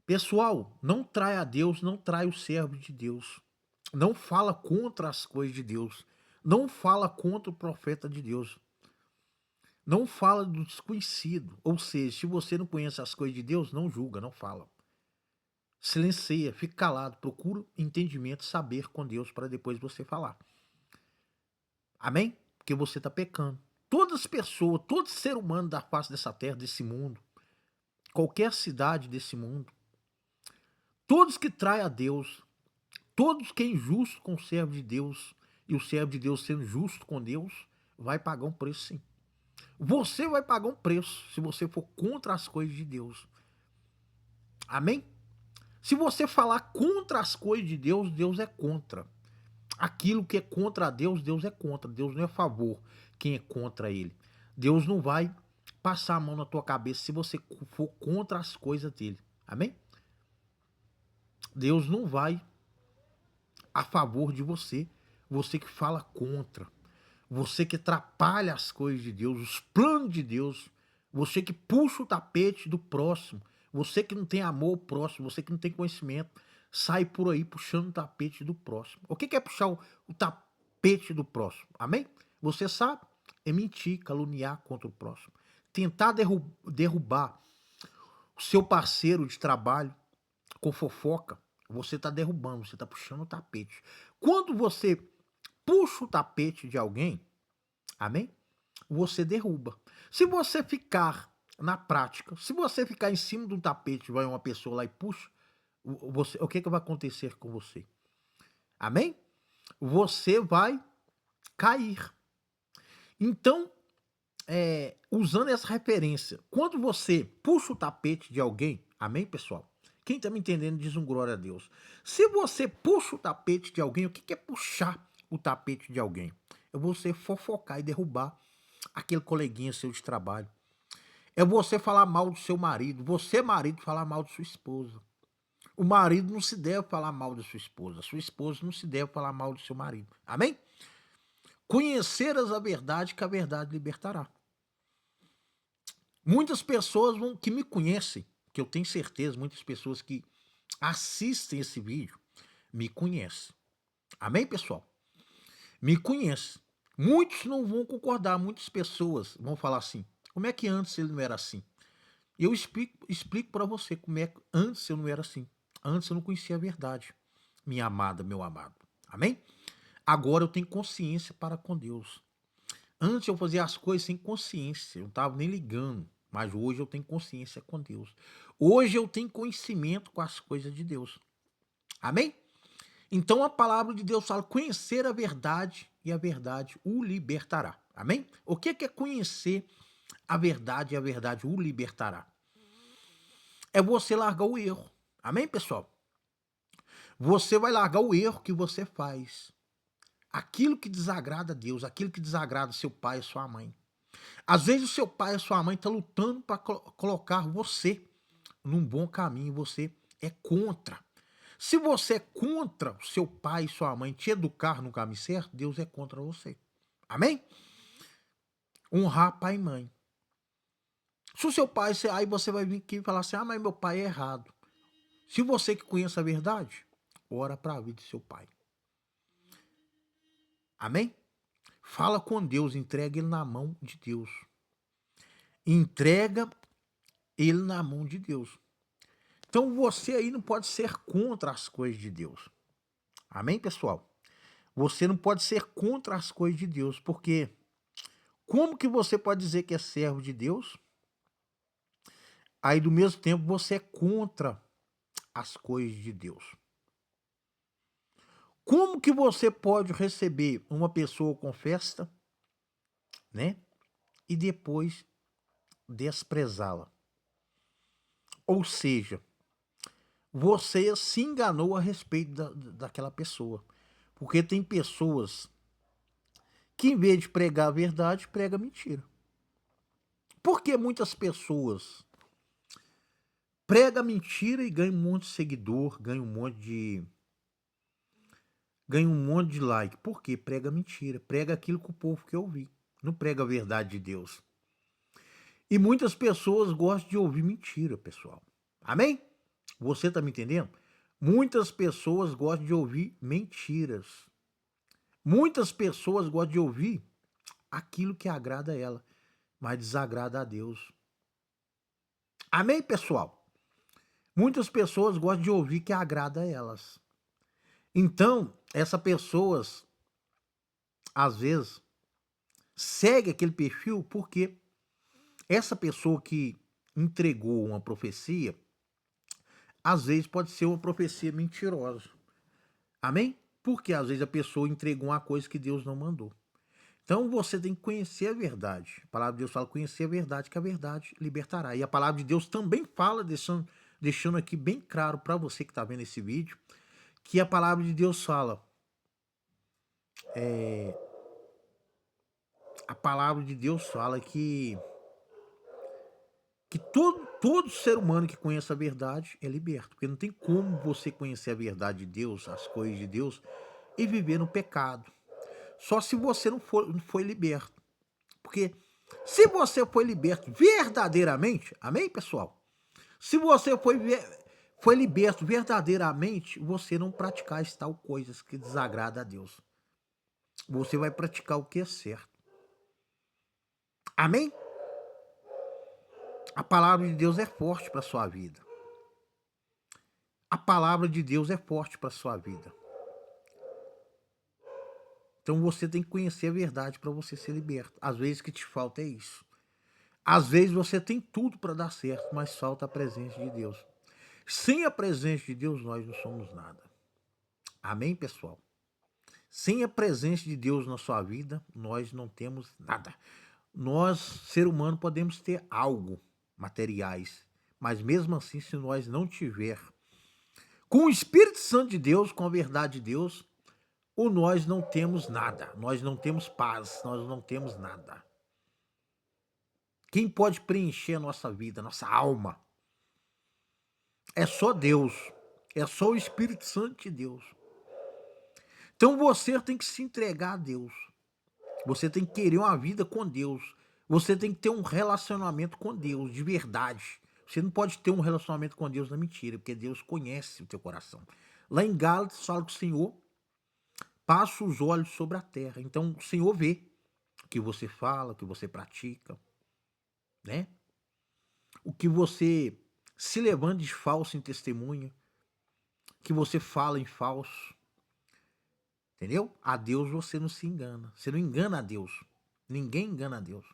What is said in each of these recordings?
Pessoal, não trai a Deus, não trai o servo de Deus. Não fala contra as coisas de Deus. Não fala contra o profeta de Deus. Não fala do desconhecido. Ou seja, se você não conhece as coisas de Deus, não julga, não fala. Silencia, fica calado, procura entendimento, saber com Deus para depois você falar. Amém? Porque você está pecando. Todas as pessoas, todo ser humano da face dessa terra, desse mundo, qualquer cidade desse mundo, todos que traem a Deus, todos que é injusto com o servo de Deus, e o servo de Deus sendo justo com Deus, vai pagar um preço sim. Você vai pagar um preço se você for contra as coisas de Deus. Amém? Se você falar contra as coisas de Deus, Deus é contra. Aquilo que é contra Deus, Deus é contra. Deus não é a favor quem é contra ele. Deus não vai passar a mão na tua cabeça se você for contra as coisas dele. Amém? Deus não vai a favor de você. Você que fala contra. Você que atrapalha as coisas de Deus, os planos de Deus. Você que puxa o tapete do próximo. Você que não tem amor ao próximo. Você que não tem conhecimento. Sai por aí puxando o tapete do próximo. O que é puxar o tapete do próximo? Amém? Você sabe? É mentir, caluniar contra o próximo. Tentar derrubar o seu parceiro de trabalho com fofoca. Você está derrubando, você está puxando o tapete. Quando você puxa o tapete de alguém, amém? Você derruba. Se você ficar na prática, se você ficar em cima de um tapete, vai uma pessoa lá e puxa, o que vai acontecer com você? Amém? Você vai cair. Então, usando essa referência, quando você puxa o tapete de alguém, amém, pessoal? Quem está me entendendo diz um glória a Deus. Se você puxa o tapete de alguém, o que é puxar o tapete de alguém? É você fofocar e derrubar aquele coleguinha seu de trabalho. É você falar mal do seu marido. Você, marido, falar mal de sua esposa. O marido não se deve falar mal da sua esposa. A sua esposa não se deve falar mal do seu marido. Amém? Conheceras a verdade, que a verdade libertará. Muitas pessoas que me conhecem, que eu tenho certeza, muitas pessoas que assistem esse vídeo, me conhecem. Amém, pessoal? Me conhecem. Muitos não vão concordar, muitas pessoas vão falar assim, como é que antes ele não era assim? Eu explico para você como é que antes eu não era assim. Antes eu não conhecia a verdade, minha amada, meu amado. Amém? Agora eu tenho consciência para com Deus. Antes eu fazia as coisas sem consciência, eu não estava nem ligando. Mas hoje eu tenho consciência com Deus. Hoje eu tenho conhecimento com as coisas de Deus. Amém? Então a palavra de Deus fala: conhecer a verdade e a verdade o libertará. Amém? O que é conhecer a verdade e a verdade o libertará? É você largar o erro. Amém, pessoal? Você vai largar o erro que você faz. Aquilo que desagrada a Deus, aquilo que desagrada seu pai e sua mãe. Às vezes o seu pai e sua mãe estão lutando para colocar você num bom caminho, você é contra. Se você é contra o seu pai e sua mãe te educar no caminho certo, Deus é contra você. Amém? Honrar pai e mãe. Se o seu pai, aí você vai vir aqui e falar assim: ah, mas meu pai é errado. Se você que conhece a verdade, ora para a vida do seu pai. Amém? Fala com Deus, entrega ele na mão de Deus. Entrega ele na mão de Deus. Então você aí não pode ser contra as coisas de Deus. Amém, pessoal? Você não pode ser contra as coisas de Deus, porque como que você pode dizer que é servo de Deus, aí do mesmo tempo você é contra as coisas de Deus? Como que você pode receber uma pessoa com festa, né? E depois desprezá-la? Ou seja, você se enganou a respeito daquela pessoa. Porque tem pessoas que, em vez de pregar a verdade, prega mentira. Porque muitas pessoas pregam mentira e ganham um monte de seguidor, ganham um monte de like. Por quê? Prega mentira. Prega aquilo que o povo quer ouvir. Não prega a verdade de Deus. E muitas pessoas gostam de ouvir mentira, pessoal. Amém? Você tá me entendendo? Muitas pessoas gostam de ouvir mentiras. Muitas pessoas gostam de ouvir aquilo que agrada a ela, mas desagrada a Deus. Amém, pessoal? Muitas pessoas gostam de ouvir que agrada a elas. Então, essas pessoas, às vezes, segue aquele perfil porque essa pessoa que entregou uma profecia, às vezes pode ser uma profecia mentirosa. Amém? Porque às vezes a pessoa entregou uma coisa que Deus não mandou. Então você tem que conhecer a verdade. A palavra de Deus fala conhecer a verdade, que a verdade libertará. E a palavra de Deus também fala, deixando aqui bem claro para você que está vendo esse vídeo, que a palavra de Deus fala, a palavra de Deus fala que todo ser humano que conhece a verdade é liberto. Porque não tem como você conhecer a verdade de Deus, as coisas de Deus, e viver no pecado. Só se você não foi liberto. Porque se você foi liberto verdadeiramente, amém, pessoal? Se você foi liberto verdadeiramente, você não praticar as tal coisas que desagrada a Deus. Você vai praticar o que é certo. Amém? A palavra de Deus é forte para sua vida. A palavra de Deus é forte para sua vida. Então você tem que conhecer a verdade para você ser liberto. Às vezes o que te falta é isso. Às vezes você tem tudo para dar certo, mas falta a presença de Deus. Sem a presença de Deus, nós não somos nada. Amém, pessoal? Sem a presença de Deus na sua vida, nós não temos nada. Nós, ser humano, podemos ter algo, materiais, mas mesmo assim, se nós não tiver com o Espírito Santo de Deus, com a verdade de Deus, ou nós não temos nada, nós não temos paz, nós não temos nada. Quem pode preencher a nossa vida, a nossa alma? É só Deus, é só o Espírito Santo de Deus. Então você tem que se entregar a Deus. Você tem que querer uma vida com Deus. Você tem que ter um relacionamento com Deus, de verdade. Você não pode ter um relacionamento com Deus na mentira, porque Deus conhece o teu coração. Lá em Gálatas fala que o Senhor passa os olhos sobre a terra. Então o Senhor vê o que você fala, o que você pratica, né? O que você se levanta de falso em testemunha, que você fala em falso. Entendeu? A Deus você não se engana. Você não engana a Deus. Ninguém engana a Deus.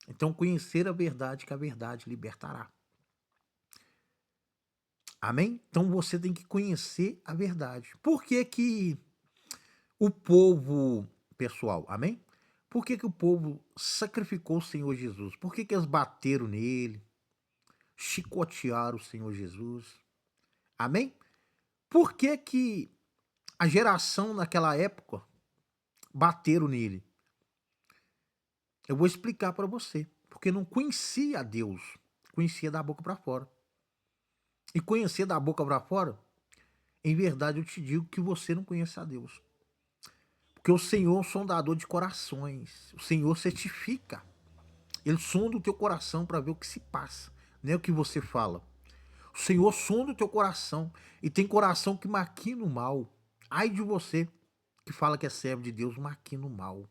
Então conhecer a verdade, que a verdade libertará. Amém? Então você tem que conhecer a verdade. Por que que o povo, pessoal, amém? Por que que o povo sacrificou o Senhor Jesus? Por que que eles bateram nele? Chicotearam o Senhor Jesus? Amém? Por que que a geração naquela época bateram nele? Eu vou explicar para você. Porque não conhecia a Deus. Conhecia da boca para fora. E conhecer da boca para fora, em verdade eu te digo que você não conhece a Deus. Porque o Senhor é um sondador de corações. O Senhor certifica. Ele sonda o teu coração para ver o que se passa. Não é o que você fala. O Senhor sonda o teu coração. E tem coração que maquina o mal. Ai de você que fala que é servo de Deus, maquina o mal.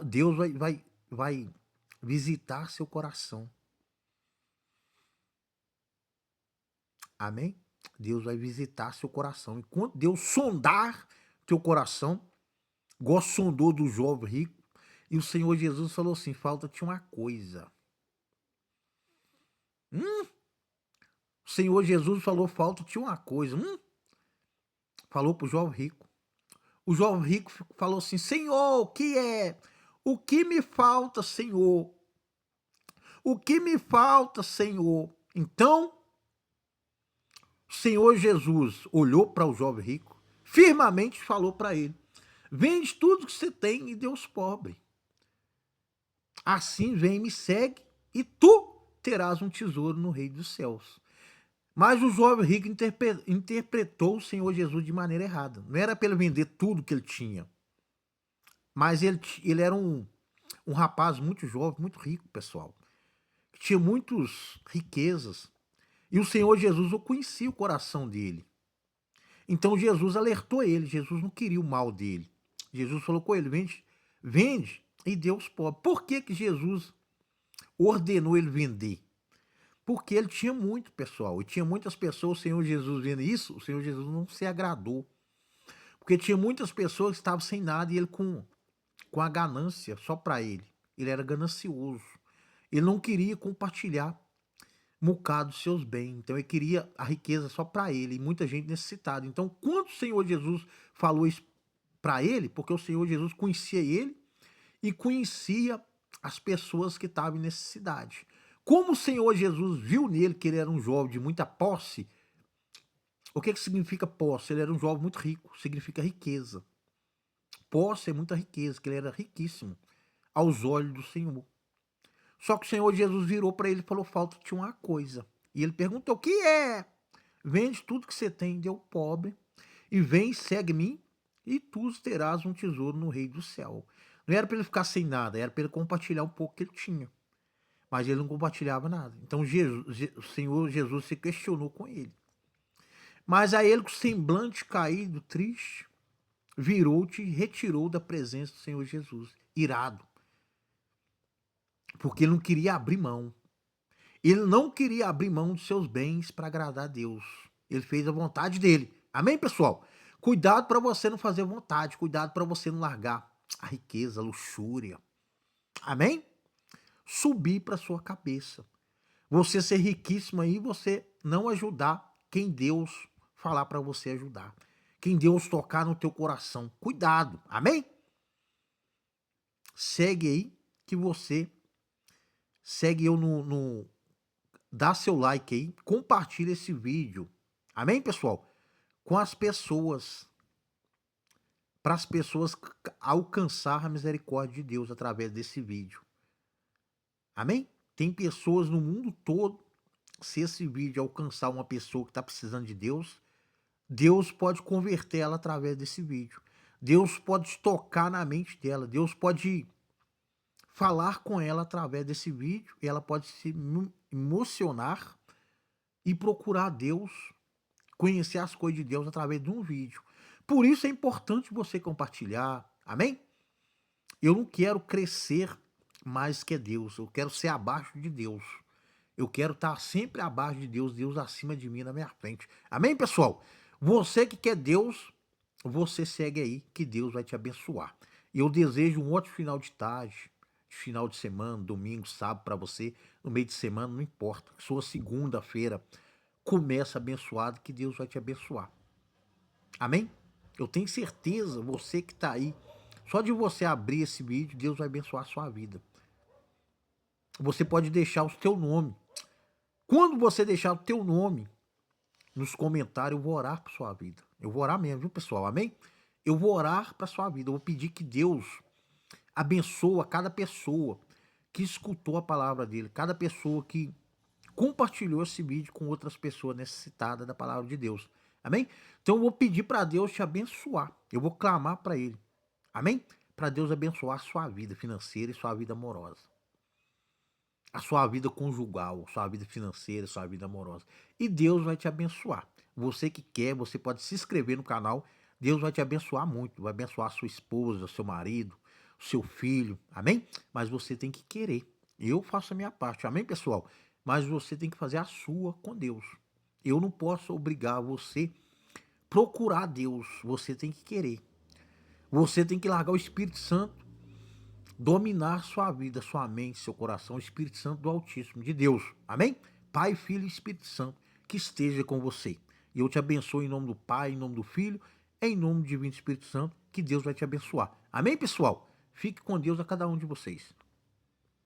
Deus vai visitar seu coração. Amém? Deus vai visitar seu coração. Enquanto Deus sondar teu coração, igual sondou do jovem rico, e o Senhor Jesus falou assim, falta-te uma coisa. O Senhor Jesus falou, falta-te uma coisa. Falou pro jovem rico. O jovem rico falou assim, Senhor, o que é? O que me falta, Senhor? O que me falta, Senhor? Então, o Senhor Jesus olhou para o jovem rico, firmemente falou para ele, vende tudo que você tem e dê aos pobres. Assim vem e me segue, e tu terás um tesouro no reino dos céus. Mas o jovem rico interpretou o Senhor Jesus de maneira errada. Não era para ele vender tudo que ele tinha. Mas ele era um rapaz muito jovem, muito rico, pessoal. Que tinha muitas riquezas. E o Senhor Jesus, eu conhecia o coração dele. Então Jesus alertou ele, Jesus não queria o mal dele. Jesus falou com ele, vende, vende e dê aos pobres. Por que que Jesus ordenou ele vender? Porque ele tinha muito, pessoal, e tinha muitas pessoas, o Senhor Jesus vendo isso, o Senhor Jesus não se agradou. Porque tinha muitas pessoas que estavam sem nada e ele com a ganância só para ele. Ele era ganancioso. Ele não queria compartilhar um bocado dos seus bens. Então ele queria a riqueza só para ele e muita gente necessitada. Então, quando o Senhor Jesus falou isso para ele, porque o Senhor Jesus conhecia ele e conhecia as pessoas que estavam em necessidade. Como o Senhor Jesus viu nele que ele era um jovem de muita posse, o que significa posse? Ele era um jovem muito rico, significa riqueza. Posse é muita riqueza, que ele era riquíssimo aos olhos do Senhor. Só que o Senhor Jesus virou para ele e falou, falta-te uma coisa. E ele perguntou, o que é? Vende tudo que você tem, deu pobre, e vem, segue-me, e tu terás um tesouro no reino do céu. Não era para ele ficar sem nada, era para ele compartilhar um pouco que ele tinha. Mas ele não compartilhava nada. Então o Senhor Jesus se questionou com ele. Mas a ele, com o semblante caído, triste, virou-te e retirou da presença do Senhor Jesus, irado. Porque ele não queria abrir mão. Ele não queria abrir mão dos seus bens para agradar a Deus. Ele fez a vontade dele. Amém, pessoal? Cuidado para você não fazer vontade. Cuidado para você não largar a riqueza, a luxúria. Amém? Subir para sua cabeça. Você ser riquíssimo aí, você não ajudar quem Deus falar para você ajudar. Quem Deus tocar no teu coração. Cuidado. Amém? Segue aí que você... Segue eu dá seu like aí, compartilha esse vídeo. Amém, pessoal? Com as pessoas, para as pessoas alcançar a misericórdia de Deus através desse vídeo. Amém? Tem pessoas no mundo todo, se esse vídeo alcançar uma pessoa que está precisando de Deus, Deus pode converter ela através desse vídeo. Deus pode tocar na mente dela, Deus pode falar com ela através desse vídeo, e ela pode se emocionar e procurar Deus, conhecer as coisas de Deus através de um vídeo. Por isso é importante você compartilhar, amém? Eu não quero crescer mais que Deus, eu quero ser abaixo de Deus. Eu quero estar sempre abaixo de Deus, Deus acima de mim, na minha frente. Amém, pessoal? Você que quer Deus, você segue aí, que Deus vai te abençoar. E eu desejo um ótimo final de tarde, final de semana, domingo, sábado para você, no meio de semana, não importa. Sua segunda-feira começa abençoado, que Deus vai te abençoar. Amém? Eu tenho certeza, você que está aí, só de você abrir esse vídeo, Deus vai abençoar a sua vida. Você pode deixar o seu nome. Quando você deixar o teu nome nos comentários, eu vou orar por sua vida. Eu vou orar mesmo, viu, pessoal? Amém? Eu vou orar para sua vida. Eu vou pedir que Deus abençoa cada pessoa que escutou a palavra dele, cada pessoa que compartilhou esse vídeo com outras pessoas necessitadas da palavra de Deus. Amém? Então eu vou pedir para Deus te abençoar. Eu vou clamar para ele. Amém? Para Deus abençoar a sua vida financeira e sua vida amorosa. A sua vida conjugal, sua vida financeira, sua vida amorosa. E Deus vai te abençoar. Você que quer, você pode se inscrever no canal. Deus vai te abençoar muito. Vai abençoar a sua esposa, seu marido, seu filho. Amém? Mas você tem que querer. Eu faço a minha parte. Amém, pessoal? Mas você tem que fazer a sua com Deus. Eu não posso obrigar você a procurar Deus. Você tem que querer. Você tem que largar o Espírito Santo, dominar sua vida, sua mente, seu coração, o Espírito Santo do Altíssimo, de Deus. Amém? Pai, Filho e Espírito Santo, que esteja com você. E eu te abençoo em nome do Pai, em nome do Filho, em nome do Divino Espírito Santo, que Deus vai te abençoar. Amém, pessoal? Fique com Deus a cada um de vocês.